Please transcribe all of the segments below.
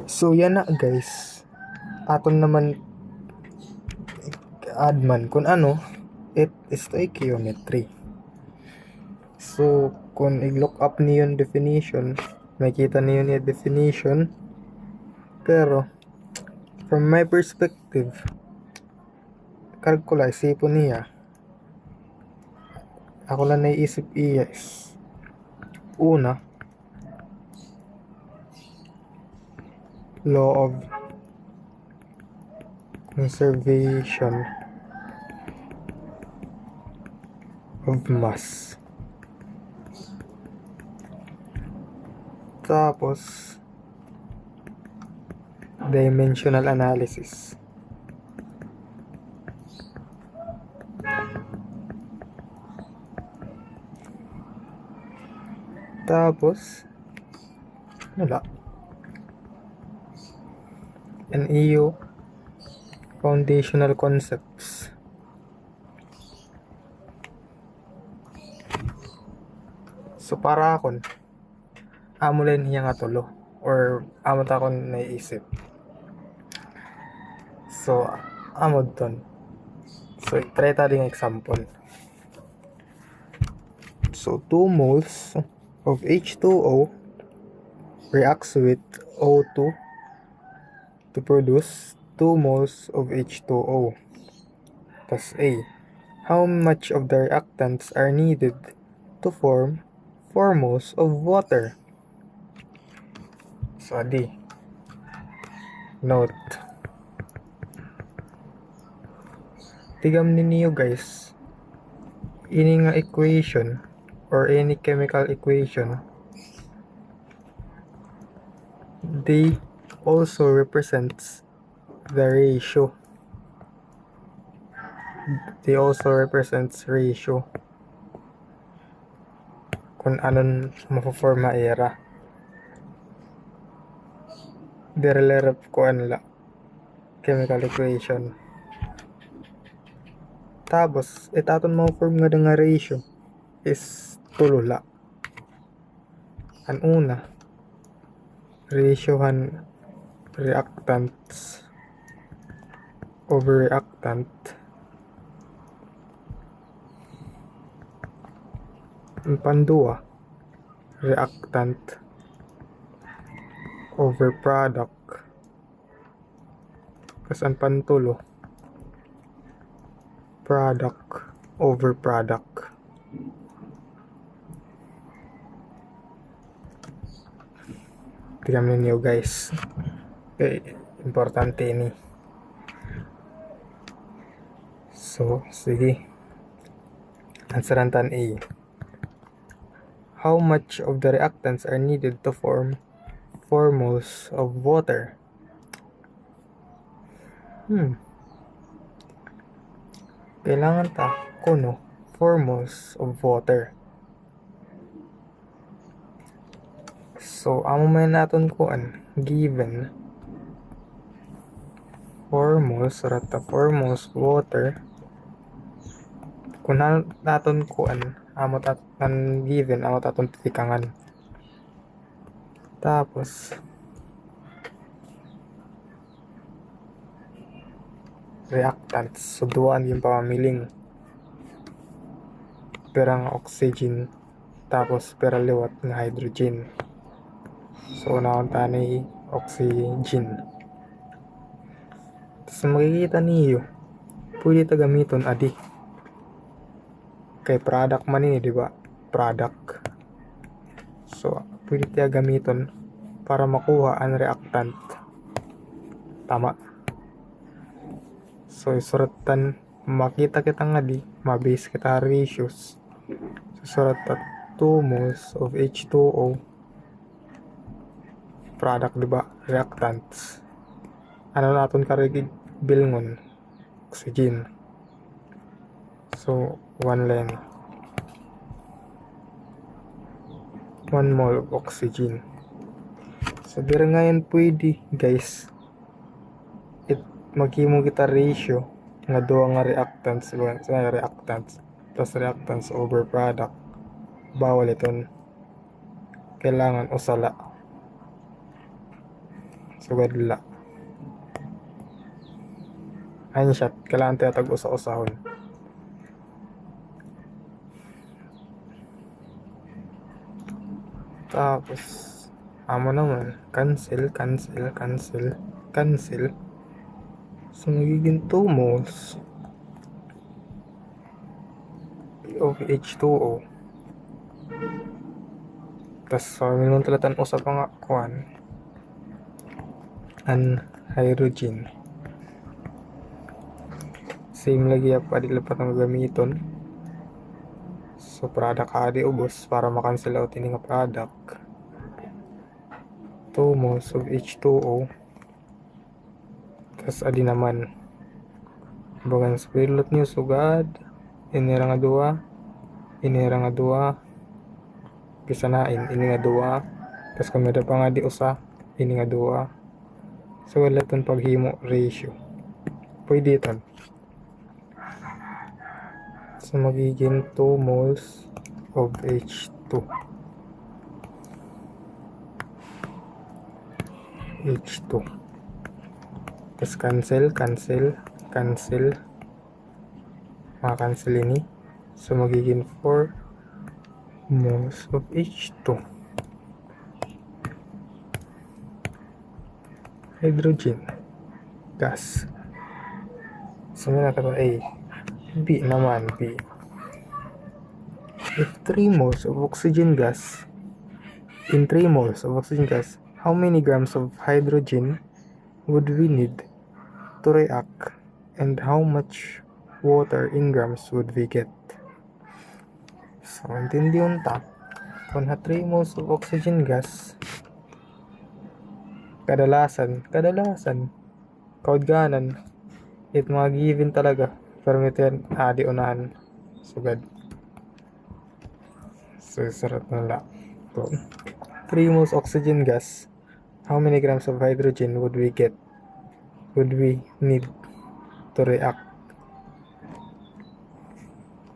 So yan na guys, aton naman add man kung ano it stoichiometry. So kung i-look up niyo yung definition, makita niyo yung definition, pero from my perspective kalkula isipon niya, ako lang naiisip iya is una, law of conservation of mass. Tapos dimensional analysis. Tapos wala. NEU foundational concepts. So para akon amo lang niya nga tulo or amo ta akon naiisip. So amo ton. So try ta ding example. So 2 moles of H2O reacts with O2 to produce 2 moles of H2O. Thus A. How much of the reactants are needed to form 4 moles of water? So D. Note. Tigam ninyo guys. Ini nga equation or any chemical equation, they also represents the ratio. They also represents ratio. Kung anong mapoforma era. Derelep ko anla chemical equation. Tapos itaton mo form nga ratio is tulula. Ang una, ratiohan reactants over reactant. Ang pandua, reactant over product. Kas ang pantulo, product over product. Tignan niyo guys. Okay, importante ini. So, sige. Answeran tan A. How much of the reactants are needed to form 4 moles of water? Kailangan ta kuno 4 moles of water. So, amo man naton kuan given 4 moles rata 4 moles water. Kung naton kuan amo tatan given amo taton titikangan. Tapos reactants, so duaan yung pamamiling perang oxygen tapos pera liwat nga hydrogen. So naon tanay oxygen. So makikita niyo pwede ta gamiton adi kay product man ni, di ba? Product. So pwede ta gamiton para makuha ang reactant. Tama. So isuratan makita kita nga di mabase kita ratios. So surat 2 moles of H2O product, di ba? Reactants. Ano naton karigig bilngon? Oxygen. So 1 length. 1 mole of oxygen. So dire ngayon pwede guys. Maghimo kita ratio nga duha nga reactants plus reactants over product. Bawal iton. Kailangan usala. Sugad la. Ayan siya, kailangan tayo tag-usa-usahon. Tapos, amo naman, cancel. So, magiging 2 moles of H2O. Tapos, minun talatan usap nga kuan. An hydrogen. Same lagi pa di lapat ang gamiton. So, product adi ubos para makancel out ini nga product. 2 moles of H2O. Tapos, adi naman. Bagan spirulot niyo sugad. Inira nga dua. Pisanain, ini nga dua. Tapos, kamera pa nga di usa. Ini nga dua. So, wala itong paghimo ratio. Pwede ito. So, magiging 2 moles of H2. Tapos, cancel. Maka-cancel ini. So, magiging 4 moles of H2. Hydrogen gas. So, may nakata A. B naman, B. If 3 moles of oxygen gas, in 3 moles of oxygen gas, how many grams of hydrogen would we need to react, and how much water in grams would we get? So, intindi unta. Kung 3 moles of oxygen gas, kadalasan, kaudganan, it mga given talaga. Pero ito yan, di unahan. Sugad. So, sarap na lang. 3 moles oxygen gas, how many grams of hydrogen would we get? Would we need to react?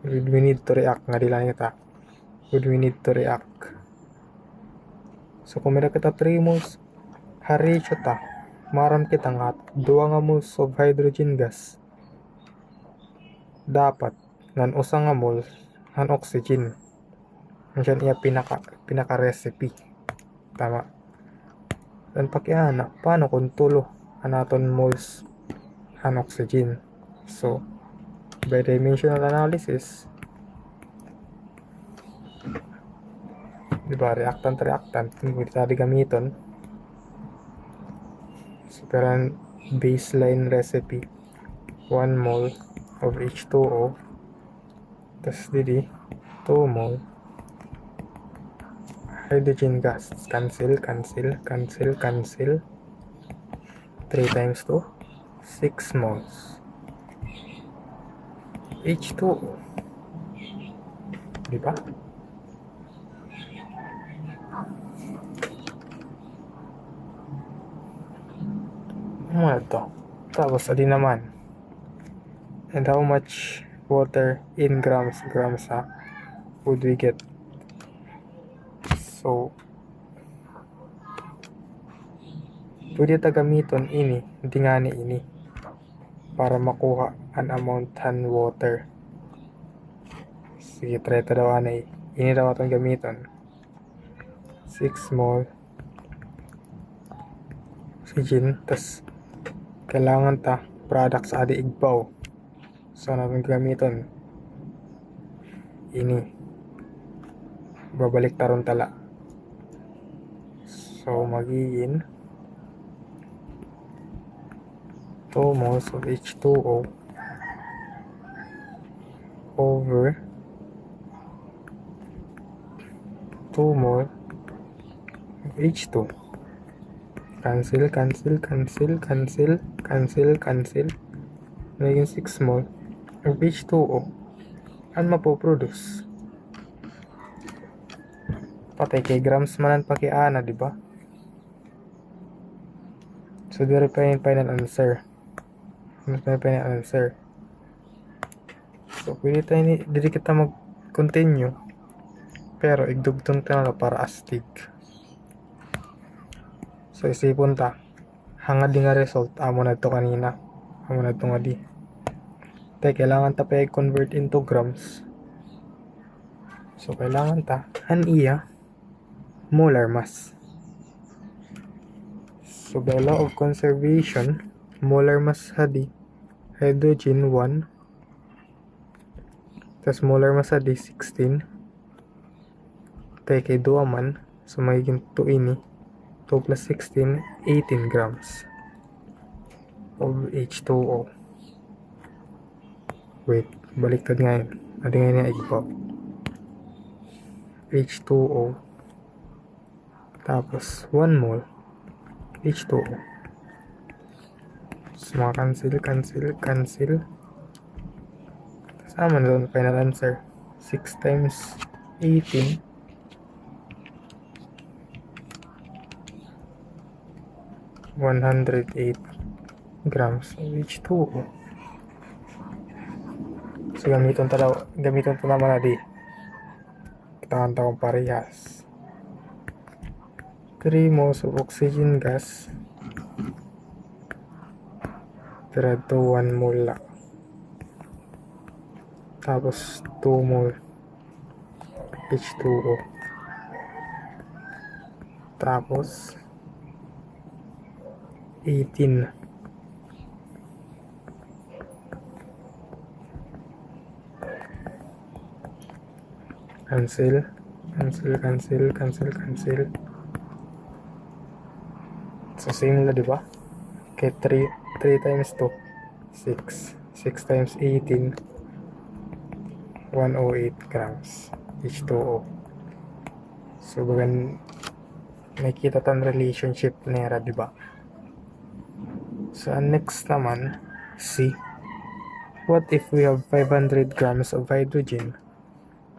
Nga di lang kita. Would we need to react? So, kung meron kita 3 moles, hari siya ta. Maram kita nga 2 nga moles of hydrogen gas. Dapat ngan usa nga moles ang oxygen. Nandiyan iya pinaka recipe. Tama. Dan pakiana, paano kung tulo anaton moles ang oxygen? So, by dimensional analysis, diba, reactant, hindi tayo gamiton. So, pero baseline recipe, 1 mole of H2O, tas didi 2 mole hydrogen gas. Cancel 3 times 2, 6 moles H2O, diba? Ano ito? Tapos adi naman, and how much water in grams would we get? So, pwede ta gamiton ini, tingani ini, para makuha an amount han water. Sige, try ta daw anay. Ini daw atong gamiton. 6 mole oxygen, tas kailangan ta product sa adi igbaw. So, natin gamiton ini, babalik taron tala. So, magiging 2 moles of H2O over 2 mole of H2. Cancel. Magiging 6 mole of H2O. Ano mapoproduce? Patay kay grams manan pakiana, di ba? So, dire pa yung final answer. So, pwede tayo dili kita mag-continue. Pero, igdugtong tayo para astig. So, isipon ta. hangad di nga result amo na to kanina, amo na to nga di. Tay kailangan ta pa i-convert into grams. So kailangan ta an iya molar mass. So by law of conservation, molar mass hadi hydrogen 1, tas molar mass hadi 16. Tay kay duwa man, so magiging 2 ini, 2 plus 16, 18 grams of H2O. Wait, baliktad nga yun. Adi nga niya igpo. H2O tapos 1 mole H2O. So mga cancel. Sama na doon final answer. 6 times 18 108 grams of H2O. So gamiton ta naman na di. Kitaan ta kung parehas. 3 moles of oxygen gas divided to 1 mole lang. Tapos 2 mole H2O. Tapos 18 cancel. So same na diba? Okay, 3 times 2 6 times 18 108 grams H2O. So bagan nakita tan relationship nera diba? So next naman C. What if we have 500 grams of hydrogen?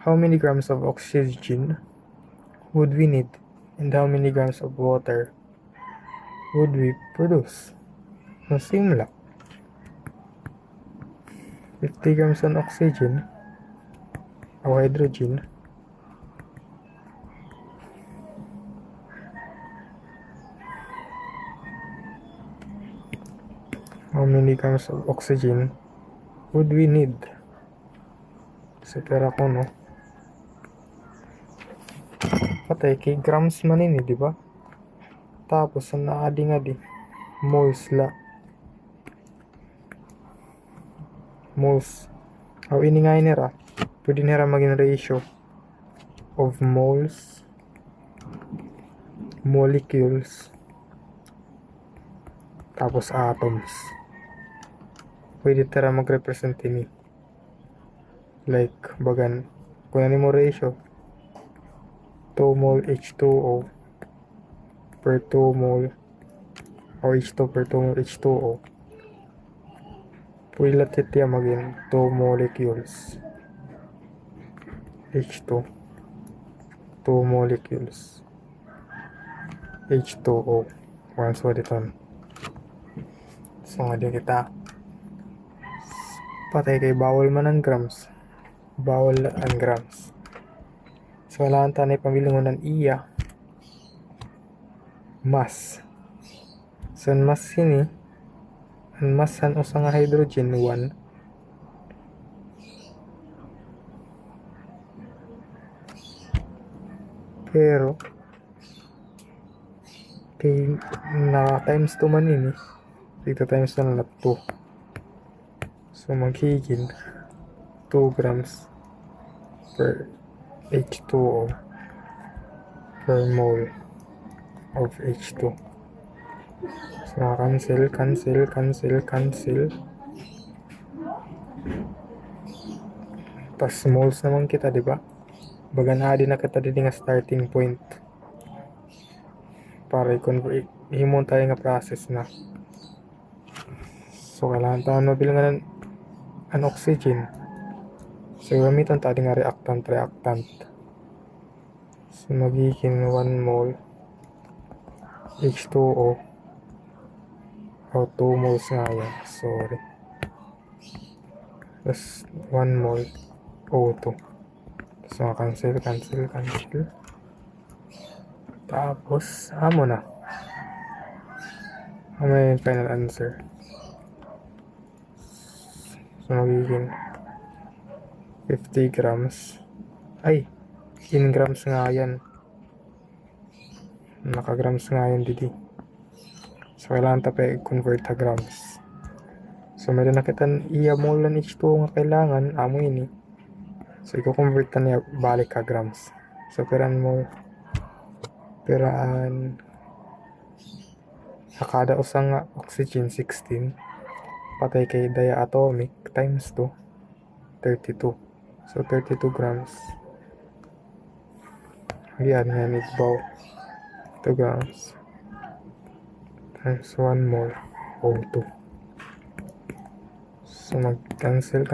How many grams of oxygen would we need? And how many grams of water would we produce? So same lang. 50 grams of oxygen or hydrogen. How many grams of oxygen would we need? So pera ko no. Patay kay grams man ini, di ba? Tapos ang naadi nga di moles la. Moles. Aw ini nga inera. Pwede nera maging ratio of moles, molecules, tapos atoms. Pwede tara mag-represent ini. Like bagan kung ano mo ratio 2 mole H2O per 2 mole or H2 per 2 mole H2O. Pwede lahat yan maging 2 molecules H2 2 molecules H2O. Once what iton. So nga din kita patay kay bawal man ang grams. Bawal ang grams. So kailangan tanay pamilingon ng iya mass. So ang mass ini ang massan usa nga hydrogen 1 pero kay na times 2 man ini dito times na 2 so maghigin 2 grams per H2O per mole of H2. So cancel. Tas moles naman kita, diba? Baga na di na kita di nga starting point para i-convert himon tayo nga process na. So kailangan tayo bilangan ang oxygen. So gamitan tayo nga reactant. So magiging 1 mole H2O o 2 moles nga yan, sorry. Plus 1 mole O2. So cancel. Tapos amo na Ano yung final answer? So, magiging 50 grams. Ay, in grams nga yan. Naka-grams nga yan, didi. So, kailangan tayo i-convert sa grams. So, meron na kitan iya-mol ng H2O nga kailangan. Amo ini. So, i-convert na niya balik ka grams. So, peraan sa kada usa nga oxygen 16 patay kay diatomic times 2 32. So 32 grams. Yan nga nigbaw 2 grams times 1 mole O2. So mag-cancel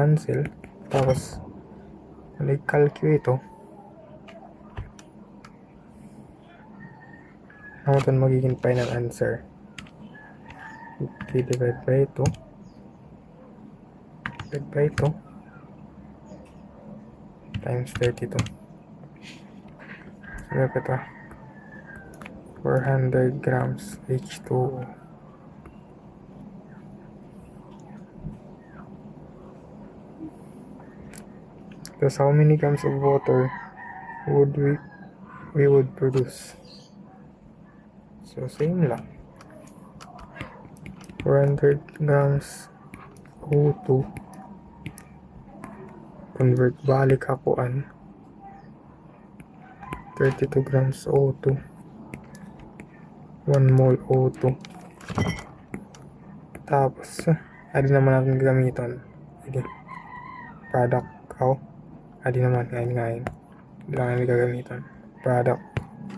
tapos nag-calculate ito. Ano ito magiging final answer? 50 divided by 2 times 32. So ito 400 grams H2O. Thus how many grams of water would we would produce? So same lang. 400 grams O2 convert balik hakuan 32 grams O2 1 mole O2 tapos adi naman natin gamiton product adi naman ngayon lang gagamitan product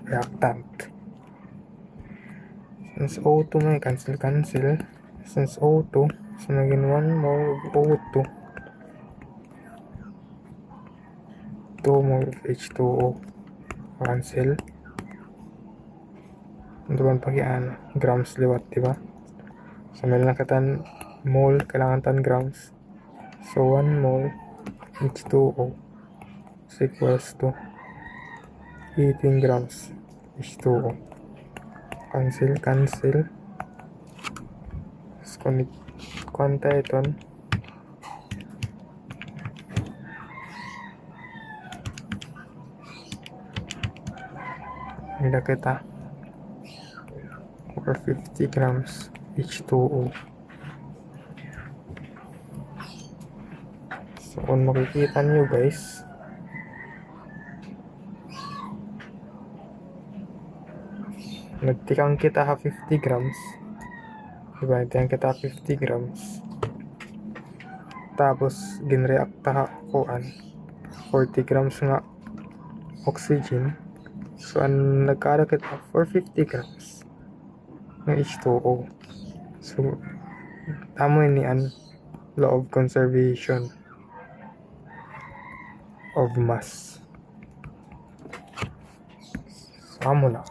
reactant. Since O2 may cancel since O2 so naging 1 mole of O2 2 mole of H2O cancel ito ba pagian grams liwat diba? So meron na katan mole kailangan tan grams so 1 mole H2O is equals to 18 grams H2O. Cancel konta iton nila kita over 50 grams H2O. So kung makikita nyo guys nagtikang kita 50 grams diba nagtikang kita 50 grams tapos ginreacta kuan 40 grams nga oxygen so ang nagkara kita for 50 grams ng H2O. So tamo ni an law of conservation of mass. So amo na